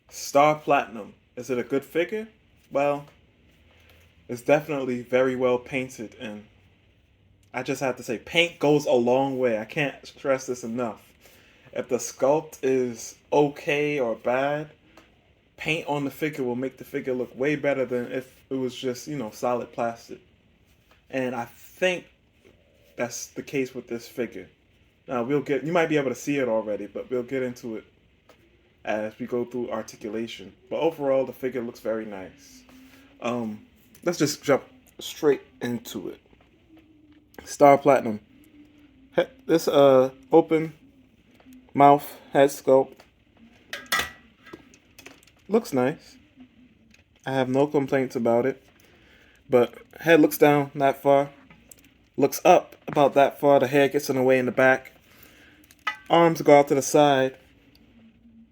Star Platinum. Is it a good figure? Well, it's definitely very well painted, and I just have to say, paint goes a long way. I can't stress this enough. If the sculpt is okay or bad, paint on the figure will make the figure look way better than if it was just, solid plastic. And I think that's the case with this figure. Now, you might be able to see it already, but we'll get into it as we go through articulation. But overall, the figure looks very nice. Um, let's just jump straight into it. Star Platinum. This open mouth head sculpt looks nice. I have no complaints about it. But head looks down that far. Looks up about that far. The hair gets in the way in the back. Arms go out to the side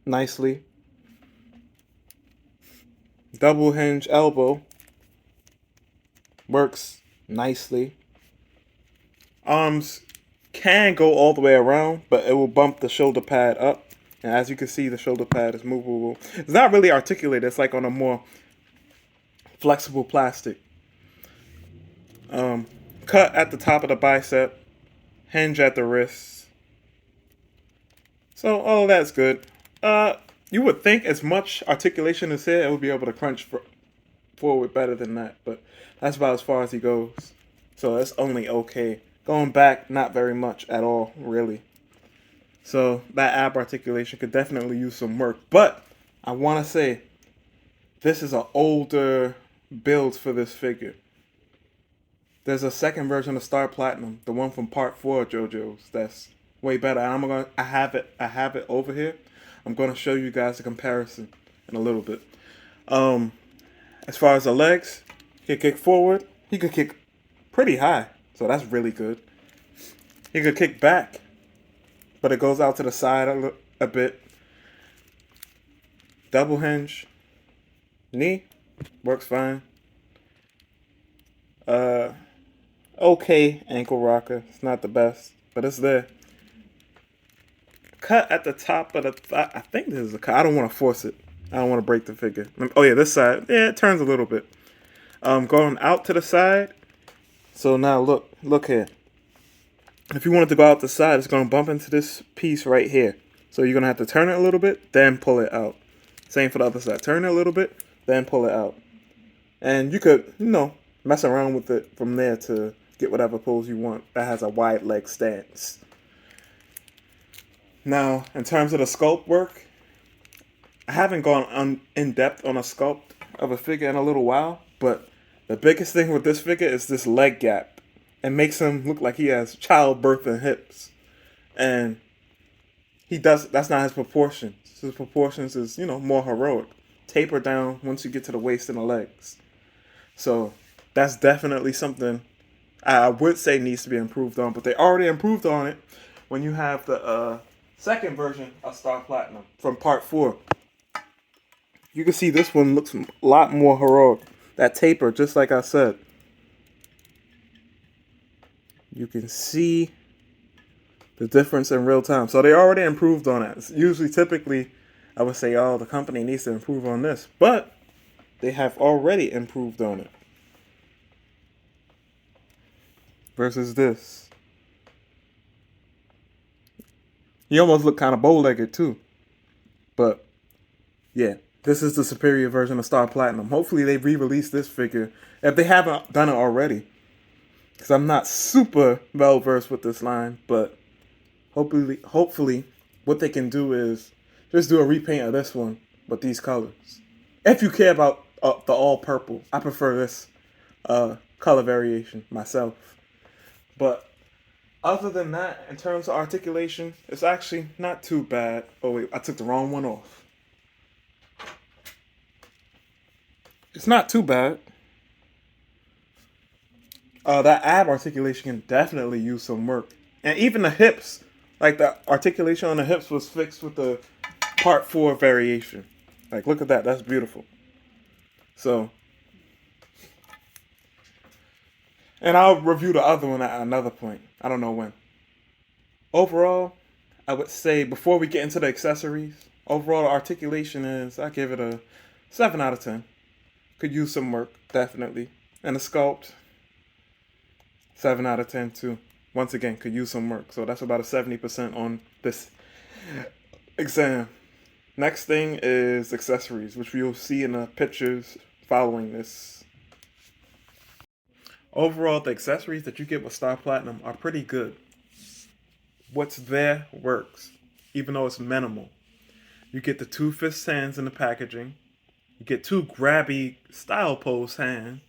nicely. Double hinge elbow works nicely. Arms can go all the way around, but it will bump the shoulder pad up. And as you can see, the shoulder pad is movable. It's not really articulated. It's like on a more flexible plastic. Cut at the top of the bicep. Hinge at the wrist. So all of that's good. You would think as much articulation as here, it would be able to crunch forward better than that. But that's about as far as he goes. So that's only okay. Going back, not very much at all, really. So that ab articulation could definitely use some work. But I want to say, this is an older build for this figure. There's a second version of Star Platinum, the one from Part 4 of JoJo's, that's way better. And I have it over here. I'm gonna show you guys a comparison in a little bit. As far as the legs, he could kick forward. He could kick pretty high, so that's really good. He could kick back, but it goes out to the side a bit. Double hinge. Knee works fine. Okay ankle rocker. It's not the best, but it's there. Cut at the top of the thigh. I think this is a cut. I don't want to force it. I don't want to break the figure. Oh yeah, this side. Yeah, it turns a little bit. Going out to the side. So now look here. If you wanted to go out the side, it's going to bump into this piece right here. So you're going to have to turn it a little bit, then pull it out. Same for the other side. Turn it a little bit, then pull it out. And you could, mess around with it from there to get whatever pose you want that has a wide leg stance. Now, in terms of the sculpt work, I haven't gone in depth on a sculpt of a figure in a little while, but the biggest thing with this figure is this leg gap. It makes him look like he has childbirth and hips. And that's not his proportions. His proportions is, more heroic. Taper down once you get to the waist and the legs. So that's definitely something I would say needs to be improved on, but they already improved on it when you have the second version of Star Platinum from Part 4. You can see this one looks a lot more heroic. That taper, just like I said. You can see the difference in real time. So they already improved on it. Typically, I would say, oh, the company needs to improve on this. But they have already improved on it. Versus this. He almost looked kind of bow-legged too. But, yeah. This is the superior version of Star Platinum. Hopefully they re-release this figure. If they haven't done it already. Because I'm not super well-versed with this line. But hopefully what they can do is just do a repaint of this one with these colors. If you care about the all-purple. I prefer this color variation myself. But other than that, in terms of articulation, it's actually not too bad. Oh wait, I took the wrong one off. It's not too bad. That ab articulation can definitely use some work. And even the hips, like the articulation on the hips was fixed with the Part 4 variation. Like, look at that. That's beautiful. So, and I'll review the other one at another point. I don't know when. Overall, I would say before we get into the accessories, Overall articulation is, I give it a 7 out of 10. Could use some work, definitely. And the sculpt, 7 out of 10 too. Once again, could use some work. So that's about a 70% on this exam. Next thing is accessories, which you'll see in the pictures following this. Overall, the accessories that you get with Star Platinum are pretty good. What's there works, even though it's minimal. You get the 2 fist hands in the packaging. You get 2 grabby style pose hands.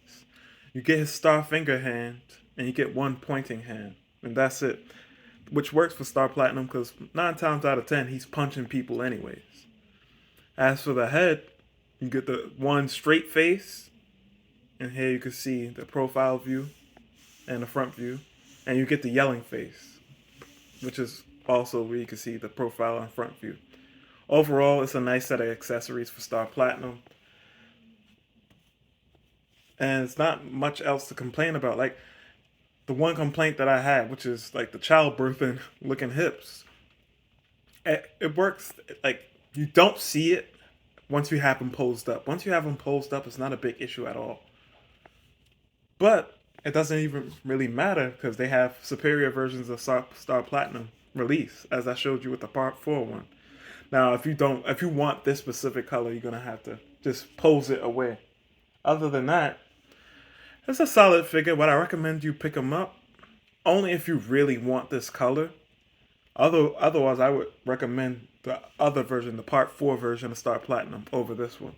You get his star finger hand, and you get 1 pointing hand, and that's it. Which works for Star Platinum because 9 times out of 10 he's punching people anyways. As for the head, you get the 1 straight face, and here you can see the profile view and the front view, and you get the yelling face, which is also where you can see the profile and front view. Overall, it's a nice set of accessories for Star Platinum. And it's not much else to complain about. Like, the one complaint that I had, which is like the childbirthing looking hips. It works, like, you don't see it once you have them posed up. Once you have them posed up, it's not a big issue at all. But it doesn't even really matter because they have superior versions of Star Platinum release, as I showed you with the Part 4 one. Now, if you want this specific color, you're gonna have to just pose it away. Other than that, it's a solid figure. Would I recommend you pick them up? Only if you really want this color. Otherwise, I would recommend the other version, the Part 4 version of Star Platinum, over this one.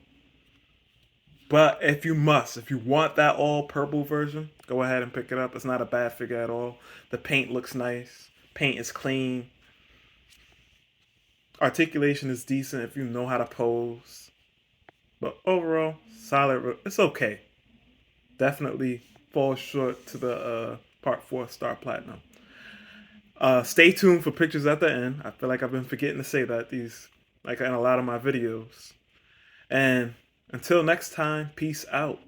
But if you want that all purple version, go ahead and pick it up. It's not a bad figure at all. The paint looks nice. Paint is clean. Articulation is decent if you know how to pose. But overall, solid. It's okay. Definitely falls short to the Part 4 Star Platinum. Stay tuned for pictures at the end. I feel like I've been forgetting to say that like in a lot of my videos. And until next time, peace out.